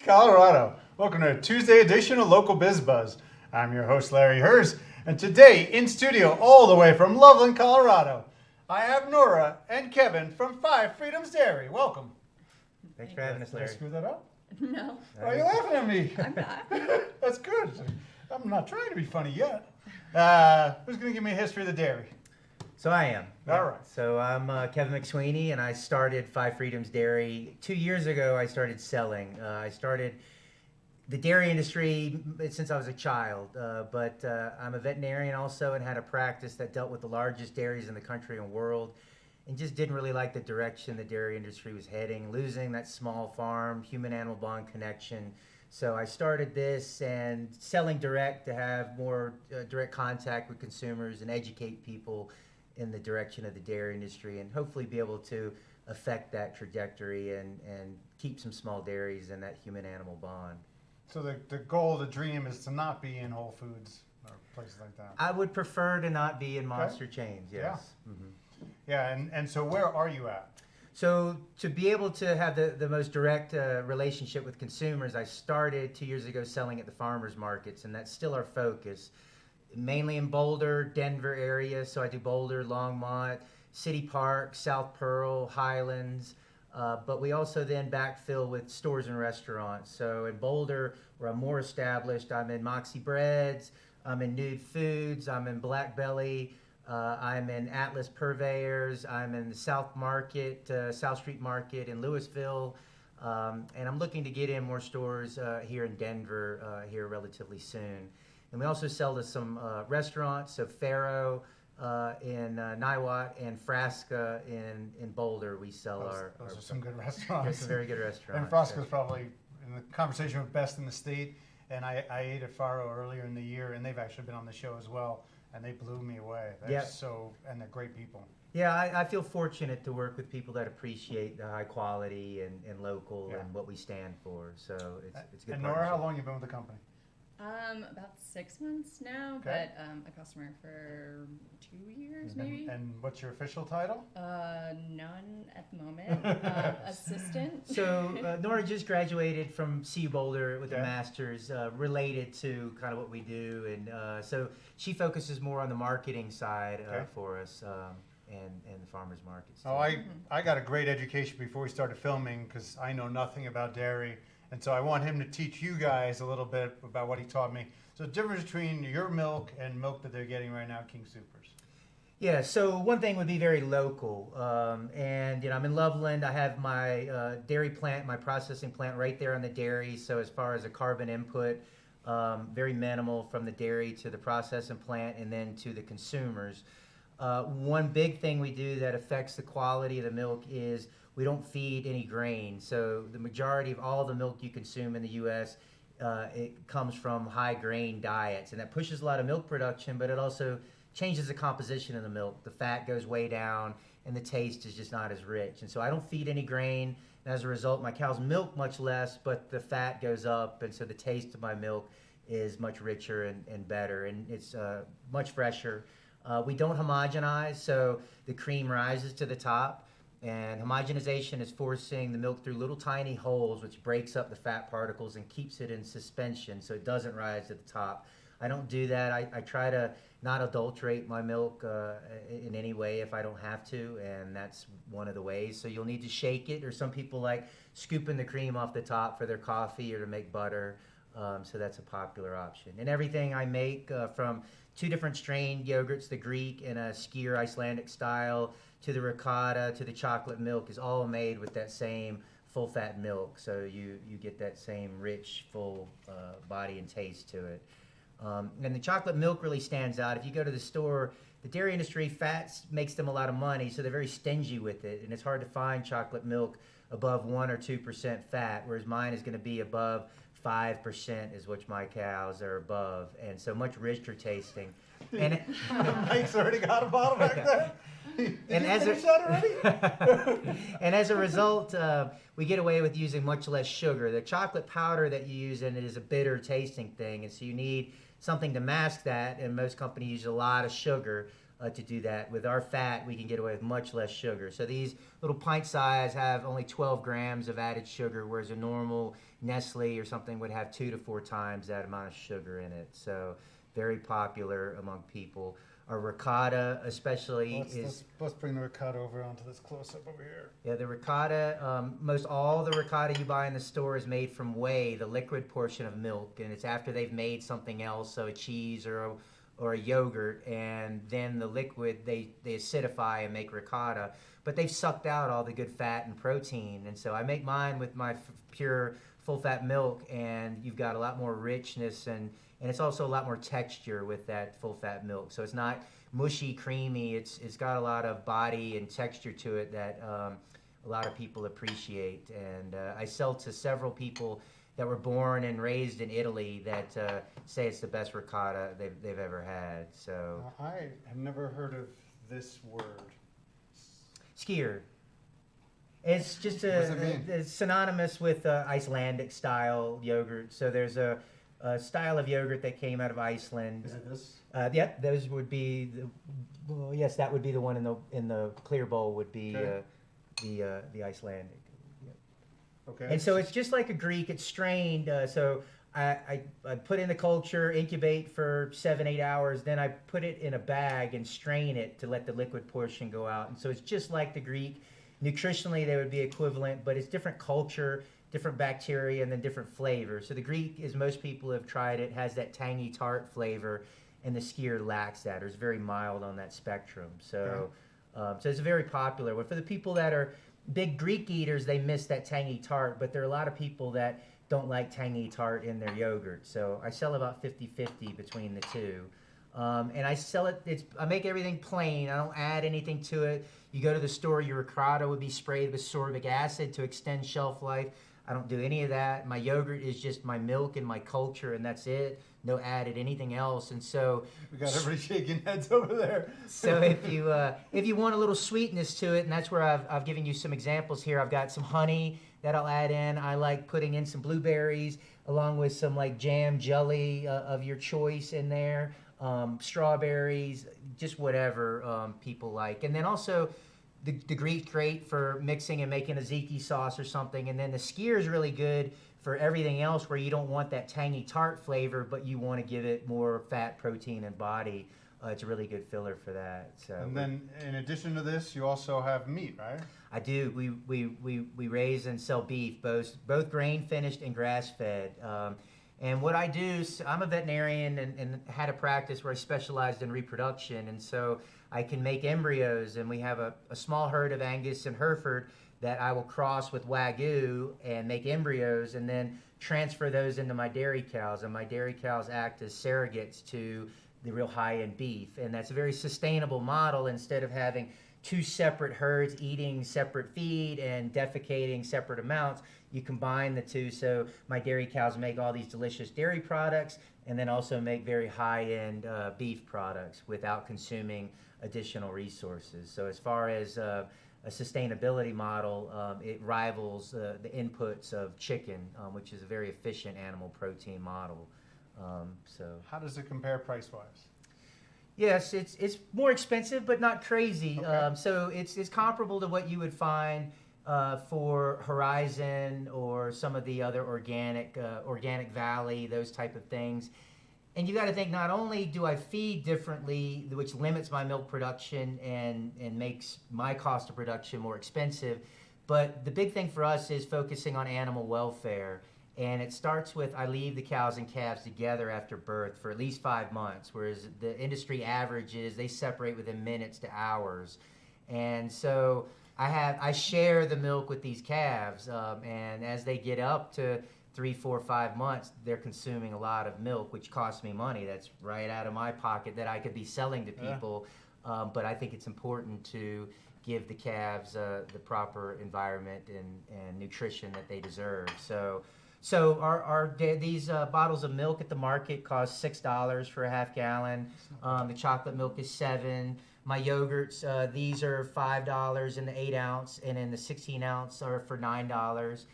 Colorado. Welcome to a Tuesday edition of Local Biz Buzz. I'm your host, Larry Hers, and today in studio, all the way from Loveland, Colorado, I have Nora and Kevin from Five Freedoms Dairy. Welcome. Thanks for having us, Did I Larry. screw that up? No. Why are you laughing at me? I'm not. That's good. I'm not trying to be funny yet. Who's going to give me a history of the dairy? So I am. All right. So I'm Kevin McSweeney, and I started Five Freedoms Dairy 2 years ago. I started selling. I started the dairy industry since I was a child, but I'm a veterinarian also, and had a practice that dealt with the largest dairies in the country and world, and just didn't really like the direction the dairy industry was heading, losing that small farm, human-animal bond connection. So I started this and selling direct to have more direct contact with consumers and educate people in the direction of the dairy industry, and hopefully be able to affect that trajectory and keep some small dairies and that human-animal bond. So the goal, the dream is to not be in Whole Foods or places like that. I would prefer to not be in monster chains, yes. Yeah. Mhm. Yeah, and so where are you at? So to be able to have the most direct relationship with consumers, I started 2 years ago selling at the farmers markets, and that's still our focus. Mainly in Boulder, Denver area, so I do Boulder, Longmont, City Park, South Pearl, Highlands, but we also then backfill with stores and restaurants. So in Boulder, where I'm more established, I'm in Moxie Breads, I'm in Nude Foods, I'm in Black Belly, I'm in Atlas Purveyors, I'm in the South Market, South Street Market in Louisville, and I'm looking to get in more stores here in Denver here relatively soon. And we also sell to some restaurants, so Faro in Niwot and Frasca in Boulder. We sell Those are some good restaurants. There's some very good restaurants. And Frasca's probably in the conversation with best in the state. And I ate at Faro earlier in the year, and they've actually been on the show as well, and they blew me away. They're and they're great people. Yeah, I feel fortunate to work with people that appreciate the high quality and local and what we stand for. So it's good. And Nora, how long have you been with the company? About 6 months now, Okay. but a customer for 2 years maybe. And what's your official title? None at the moment. Assistant. So Nora just graduated from CU Boulder with a Okay. master's related to kind of what we do, and so she focuses more on the marketing side Okay. for us and the farmers markets. Oh, I got a great education before we started filming because I know nothing about dairy. And so I want him to teach you guys a little bit about what he taught me. So the difference between your milk and milk that they're getting right now, King Supers. Yeah, so one thing would be very local. And, I'm in Loveland. I have my dairy plant, my processing plant right there on the dairy. So as far as a carbon input, very minimal from the dairy to the processing plant and then to the consumers. One big thing we do that affects the quality of the milk is we don't feed any grain. So the majority of all the milk you consume in the U.S., it comes from high grain diets. And that pushes a lot of milk production, but it also changes the composition of the milk. The fat goes way down and the taste is just not as rich. And so I don't feed any grain. And as a result, my cows milk much less, but the fat goes up. And so the taste of my milk is much richer and better. And it's much fresher. We don't homogenize, so the cream rises to the top. And homogenization is forcing the milk through little tiny holes, which breaks up the fat particles and keeps it in suspension so it doesn't rise to the top. I don't do that. I try to not adulterate my milk in any way if I don't have to, and that's one of the ways. So you'll need to shake it, or some people like scooping the cream off the top for their coffee or to make butter. So that's a popular option. And everything I make from 2 different strained yogurts, the Greek and a skyr Icelandic style, to the ricotta, to the chocolate milk, is all made with that same full-fat milk. So you get that same rich, full body and taste to it. And the chocolate milk really stands out. If you go to the store, the dairy industry, fats makes them a lot of money, so they're very stingy with it. And it's hard to find chocolate milk above 1 or 2% fat, whereas mine is going to be above 5% is what my cows are above, and so much richer tasting. And Mike's already got a bottle back there. and as a result, we get away with using much less sugar. The chocolate powder that you use in it is a bitter tasting thing, and so you need something to mask that, and most companies use a lot of sugar. to do that. With our fat, we can get away with much less sugar. So these little pint size have only 12 grams of added sugar, whereas a normal Nestle or something would have 2 to 4 times that amount of sugar in it. So very popular among people. Our ricotta especially let's bring the ricotta over onto this close-up over here. Yeah, the ricotta, most all the ricotta you buy in the store is made from whey, the liquid portion of milk, and it's after they've made something else, so a cheese or a yogurt, and then the liquid they acidify and make ricotta, but they've sucked out all the good fat and protein, and so I make mine with my pure full-fat milk, and you've got a lot more richness and it's also a lot more texture with that full-fat milk. So it's not mushy, creamy. It's got a lot of body and texture to it that a lot of people appreciate. And I sell to several people that were born and raised in Italy that say it's the best ricotta they've ever had. So I have never heard of this word. Skyr. It's just it's synonymous with Icelandic style yogurt. So there's a style of yogurt that came out of Iceland. Is it this? Yeah, those would be yes, that would be the one in the clear bowl would be the Icelandic. Yep. Okay. And so it's just like a Greek. It's strained. So I put in the culture, incubate for 7-8 hours, then I put it in a bag and strain it to let the liquid portion go out. And so it's just like the Greek. Nutritionally, they would be equivalent, but it's different culture, different bacteria, and then different flavors. So the Greek, as most people have tried it, has that tangy tart flavor, and the Skyr lacks that, or is very mild on that spectrum. So, so it's a very popular one. For the people that are big Greek eaters, they miss that tangy tart, but there are a lot of people that don't like tangy tart in their yogurt. So I sell about 50-50 between the two. And I sell it, I make everything plain. I don't add anything to it. You go to the store, your ricotta would be sprayed with sorbic acid to extend shelf life. I don't do any of that. My yogurt is just my milk and my culture, and that's it. No added anything else. And so we got everybody shaking heads over there. So if you want a little sweetness to it, and that's where I've given you some examples here. I've got some honey that I'll add in. I like putting in some blueberries along with some like jam, jelly of your choice in there. Strawberries, just whatever people like. And then also the Greek great for mixing and making a tzatziki sauce or something. And then the Skyr is really good for everything else where you don't want that tangy tart flavor, but you want to give it more fat, protein, and body. It's a really good filler for that. So. And then in addition to this, you also have meat, right? I do. We raise and sell beef, both grain finished and grass fed. And what I do, I'm a veterinarian and had a practice where I specialized in reproduction. And so I can make embryos, and we have a small herd of Angus and Hereford that I will cross with Wagyu and make embryos and then transfer those into my dairy cows. And my dairy cows act as surrogates to the real high-end beef. And that's a very sustainable model. Instead of having two separate herds eating separate feed and defecating separate amounts, you combine the two. So my dairy cows make all these delicious dairy products and then also make very high-end beef products without consuming additional resources. So as far as a sustainability model, it rivals the inputs of chicken, which is a very efficient animal protein model. So how does it compare price-wise? Yes, it's more expensive, but not crazy. Okay. So it's comparable to what you would find for Horizon or some of the other Organic Valley, those type of things. And you got to think, not only do I feed differently, which limits my milk production and makes my cost of production more expensive, but the big thing for us is focusing on animal welfare. And it starts with, I leave the cows and calves together after birth for at least 5 months, whereas the industry average is they separate within minutes to hours. And so I share the milk with these calves, and as they get up to 3, 4, 5 months, they're consuming a lot of milk, which costs me money. That's right out of my pocket that I could be selling to people. Yeah. But I think it's important to give the calves the proper environment and nutrition that they deserve. So these bottles of milk at the market cost $6 for a half gallon. The chocolate milk is $7. My yogurts, these are $5 in the 8 ounce, and in the 16 ounce are for $9.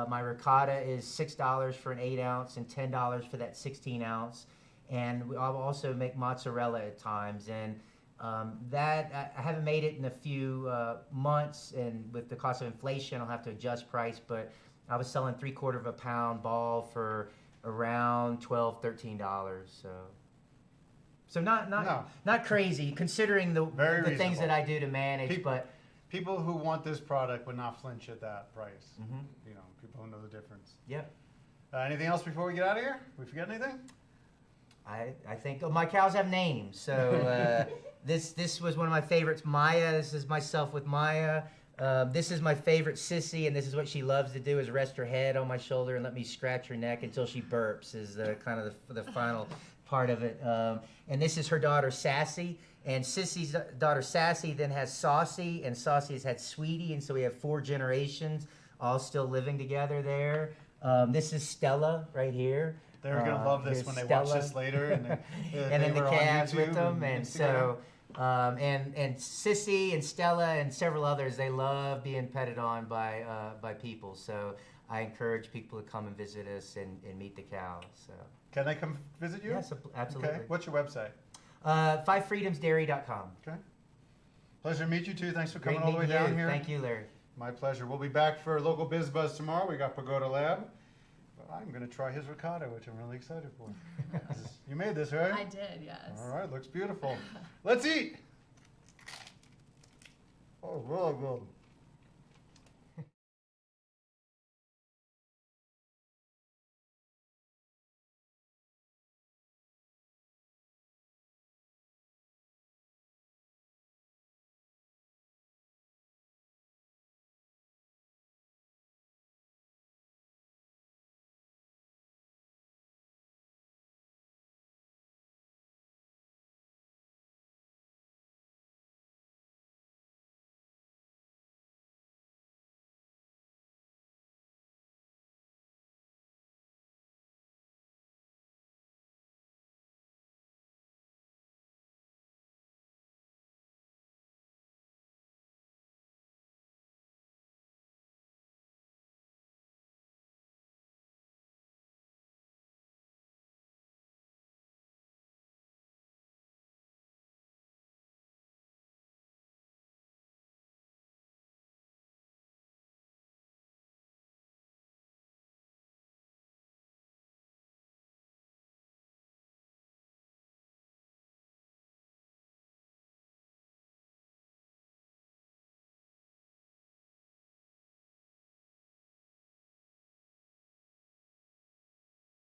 My ricotta is $6 for an 8 ounce and $10 for that 16 ounce. And I'll also make mozzarella at times. And That I haven't made it in a few months, and with the cost of inflation, I'll have to adjust price. But I was selling 3/4 of a pound ball for around $12-13. So not crazy considering the Very things that reasonable. I do to manage. But People who want this product would not flinch at that price. Mhm. You know, people who know the difference. yeah. Anything else before we get out of here? We forget anything? I think my cows have names. So this was one of my favorites. Maya. This is myself with Maya. This is my favorite, Sissy, and this is what she loves to do: is rest her head on my shoulder and let me scratch her neck until she burps. Is kind of the final part of it. And this is her daughter, Sassy. And Sissy's daughter, Sassy, then has Saucy, and Saucy has had Sweetie, and so we have 4 generations all still living together there. This is Stella right here. They're going to love this here's when they Stella. watch this later. And, And then the were on calves YouTube with them, and Instagram. so and Sissy and Stella and several others, they love being petted on by people. So I encourage people to come and visit us and meet the cows. So Can they come visit you? yes, absolutely. Okay. What's your website? 5freedomsdairy.com. Okay. Pleasure to meet you too. Thanks for Great coming all the way meeting down you. here. Thank you, Larry. My pleasure. We'll be back for local Biz Buzz tomorrow. We got Pagoda Lab. I'm going to try his ricotta, which I'm really excited for. You made this, right? I did, yes. All right, looks beautiful. Let's eat. Oh, really good.